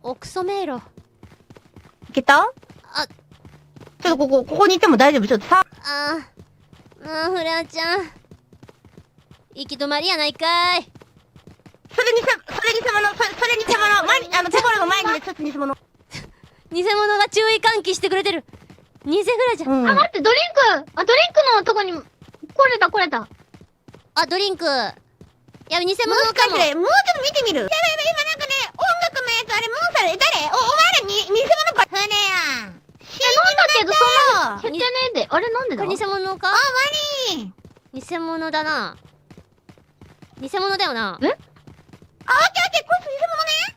お、クソ迷路。いけた？あ、ちょっとここにいても大丈夫。ちょっとさ、フラちゃん。行き止まりやないかい。それ偽物、手頃の前にね、ちょっと偽物。偽物が注意喚起してくれてる。偽フラじゃん。あ、待って、ドリンクのとこに、来れた。あ、ドリンク。いや、偽物もしかも。かして、もうちょっと見てみる。やばい、今なんかね、音楽のやつ、あれ、モンスターで、誰？お前らに、偽物か。船やん。なんだけど、そんな、減ってねえで。あれなんでだ？これ偽物か？あ、ワニー。偽物だな。偽物だよな。え？あ、オッケー、こいつ偽物ね。